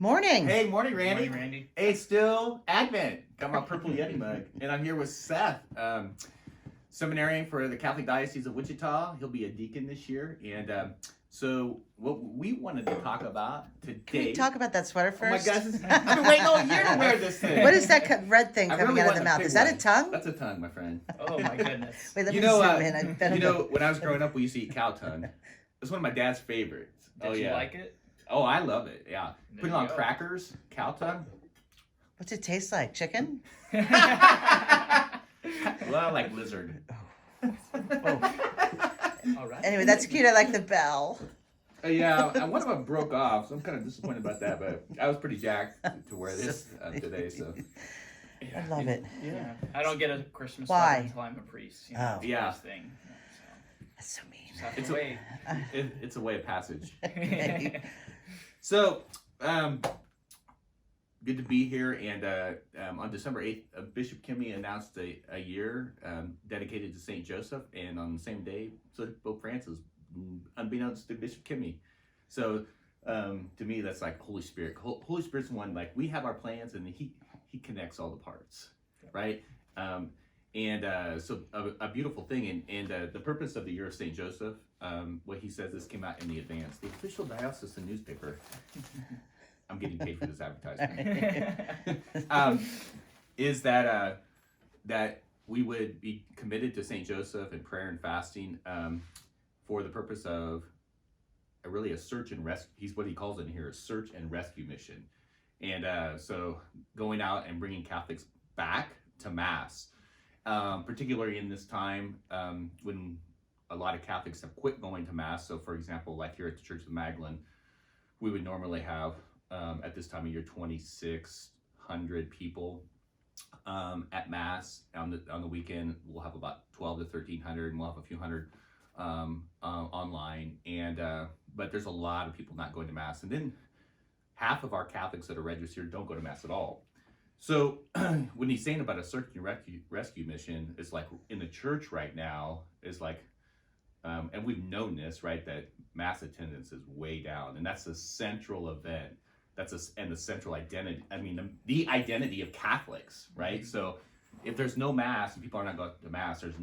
Morning. Hey, morning, Randy. Morning, Randy. Hey, it's still Advent. Got my purple Yeti mug. And I'm here with Seth, seminarian for the Catholic Diocese of Wichita. He'll be a deacon this year. And so what we wanted to talk about today... Can we talk about that sweater first? Oh my gosh, I've been waiting all year to wear this thing. What is that red thing I coming really out of the want mouth? big Is that one. a tongue? That's a tongue, my friend. Oh my goodness. Wait, let You me know, zoom in. I better when I was growing up, we used to eat cow tongue. It's one of my dad's favorites. Did you like it? Oh, I love it, yeah. There Put it you on go. crackers, cow tongue. What's it taste like? Chicken? Well, I like lizard. All right. Anyway, that's cute. I like the bell. Yeah, one of them broke off, so I'm kind of disappointed about that, but I was pretty jacked to wear this today, so. I love it. Yeah. I don't get a Christmas Why? sweater until I'm a priest. You know, Oh. it's the Yeah. first thing. That's so mean. So just have It's to a- wait. It's a way of passage. Okay. So, good to be here, and on December 8th, Bishop Kimmy announced a year dedicated to St. Joseph, and on the same day, so did Pope Francis, unbeknownst to Bishop Kimmy. So, to me, that's like Holy Spirit. Holy Spirit's one, like, we have our plans, and he connects all the parts, right? So a beautiful thing, and the purpose of the year of St. Joseph, what he says, this came out in the Advance, the official diocesan newspaper. I'm getting paid for this advertisement. Is that that we would be committed to St. Joseph in prayer and fasting for the purpose of really a search and rescue. He's what he calls it in here, a search and rescue mission. And so going out and bringing Catholics back to Mass, particularly in this time when a lot of Catholics have quit going to Mass. So for example, like here at the Church of Magdalene, we would normally have at this time of year 2,600 people at Mass. On the weekend we'll have about 12 to 1,300, and we'll have a few hundred online. And but there's a lot of people not going to Mass, and then half of our Catholics that are registered don't go to Mass at all. So when he's saying about a search and rescue mission, it's like in the church right now is like, and we've known this, right, that Mass attendance is way down, and that's the central event. And the central identity. I mean, the identity of Catholics, right? Mm-hmm. So if there's no Mass and people are not going to Mass, there's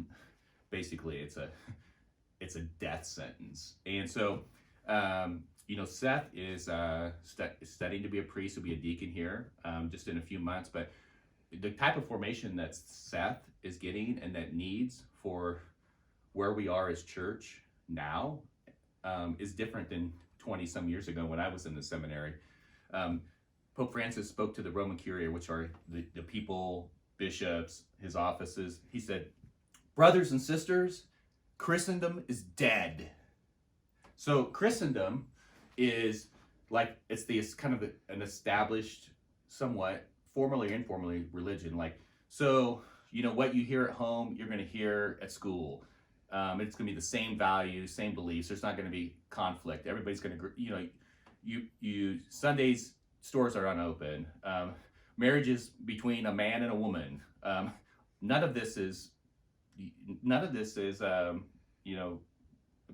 basically it's a death sentence. And so Seth is studying to be a priest. He'll be a deacon here just in a few months. But the type of formation that Seth is getting and that needs for where we are as church now is different than 20 some years ago when I was in the seminary. Pope Francis spoke to the Roman Curia, which are the people, bishops, his offices. He said, "Brothers and sisters, Christendom is dead." So Christendom is like, it's kind of an established, somewhat formally or informally religion. Like, so, what you hear at home, you're going to hear at school. It's going to be the same values, same beliefs. There's not going to be conflict. Everybody's going to, you Sundays, stores are unopened. Marriages between a man and a woman. None of this is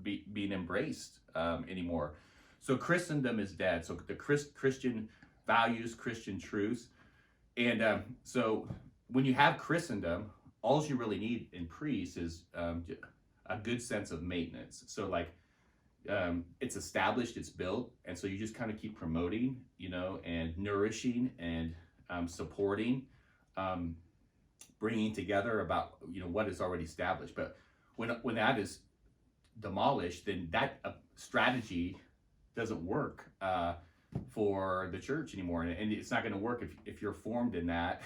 being embraced anymore. So Christendom is dead. So the Christian values, Christian truths. And so when you have Christendom, all you really need in priests is a good sense of maintenance. So like, it's established, it's built, and so you just kind of keep promoting, and nourishing and supporting, bringing together about what is already established. But when that is demolished, then that strategy doesn't work for the church anymore, and it's not going to work if you're formed in that.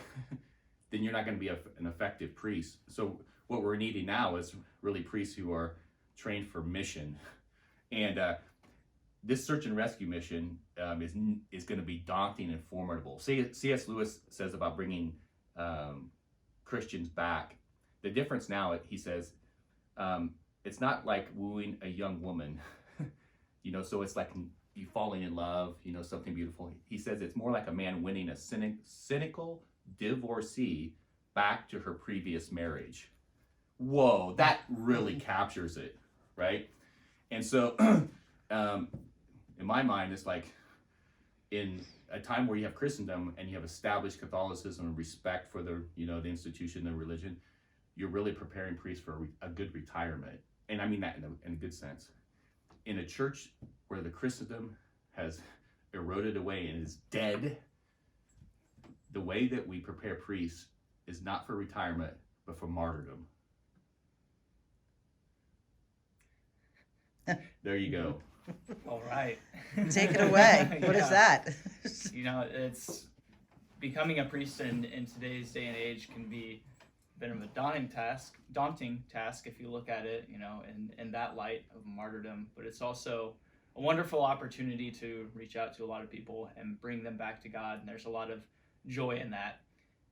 Then you're not going to be an effective priest. So what we're needing now is really priests who are trained for mission. And this search and rescue mission is going to be daunting and formidable. C.S. Lewis says about bringing Christians back. The difference now, he says, it's not like wooing a young woman, so it's like you falling in love, something beautiful. He says it's more like a man winning a cynical divorcee back to her previous marriage. Whoa, that really captures it, right? And so, in my mind, it's like in a time where you have Christendom and you have established Catholicism and respect for the the institution, the religion, you're really preparing priests for a good retirement. And I mean that in a good sense. In a church where the Christendom has eroded away and is dead, the way that we prepare priests is not for retirement, but for martyrdom. There you go. All right. Take it away. What is Yeah. that? It's becoming a priest in today's day and age can be a bit of a daunting task if you look at it, in that light of martyrdom. But it's also a wonderful opportunity to reach out to a lot of people and bring them back to God. And there's a lot of joy in that.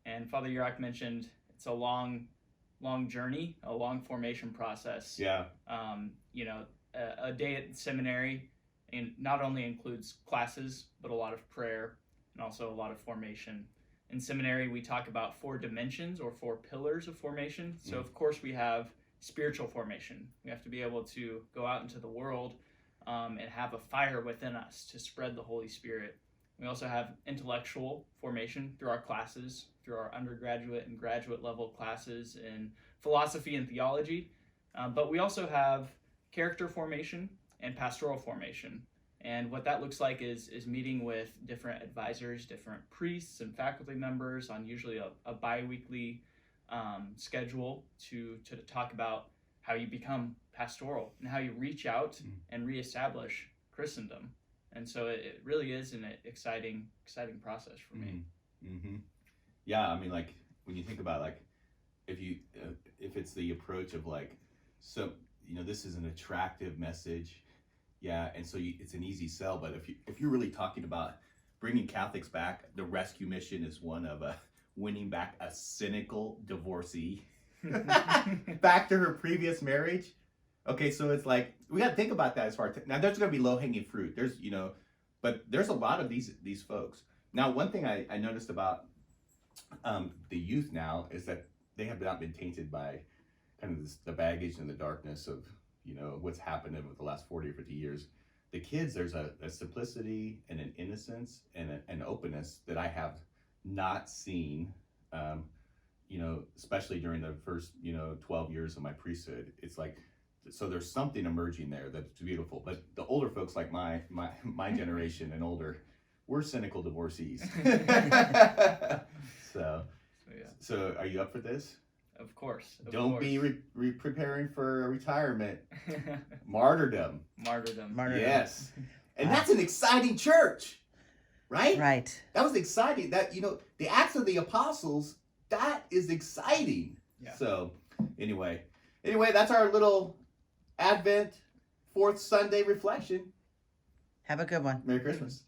And Father Jirak mentioned it's a long journey, a long formation process. Yeah. A day at the seminary and not only includes classes, but a lot of prayer and also a lot of formation. In seminary, we talk about 4 dimensions or 4 pillars of formation. So, of course, we have spiritual formation. We have to be able to go out into the world and have a fire within us to spread the Holy Spirit. We also have intellectual formation through our classes, through our undergraduate and graduate level classes in philosophy and theology. But we also have character formation and pastoral formation. And what that looks like is meeting with different advisors, different priests and faculty members on usually a bi-weekly schedule to talk about how you become pastoral and how you reach out and reestablish Christendom. And so it really is an exciting process for me. Mm-hmm. Yeah, I mean, like when you think about like if it's the approach of like, so this is an attractive message, yeah, and so it's an easy sell. But if you're really talking about bringing Catholics back, the rescue mission is one of winning back a cynical divorcee back to her previous marriage. Okay, so it's like we got to think about that as far as now. There's going to be low hanging fruit. There's but there's a lot of these folks. Now, one thing I noticed about the youth now is that they have not been tainted by kind of the baggage and the darkness of what's happened over the last 40 or 50 years. The kids, there's a simplicity and an innocence and an openness that I have not seen. Especially during the first 12 years of my priesthood. It's like, so there's something emerging there that's beautiful. But the older folks like my generation and older, we're cynical divorcees. So are you up for this? Of course. Don't be preparing for a retirement. Martyrdom. Martyrdom. Yes. And that's an exciting church, right? Right. That was exciting. That, the Acts of the Apostles, that is exciting. Yeah. So anyway, that's our little Advent 4th Sunday reflection. Have a good one. Merry Christmas.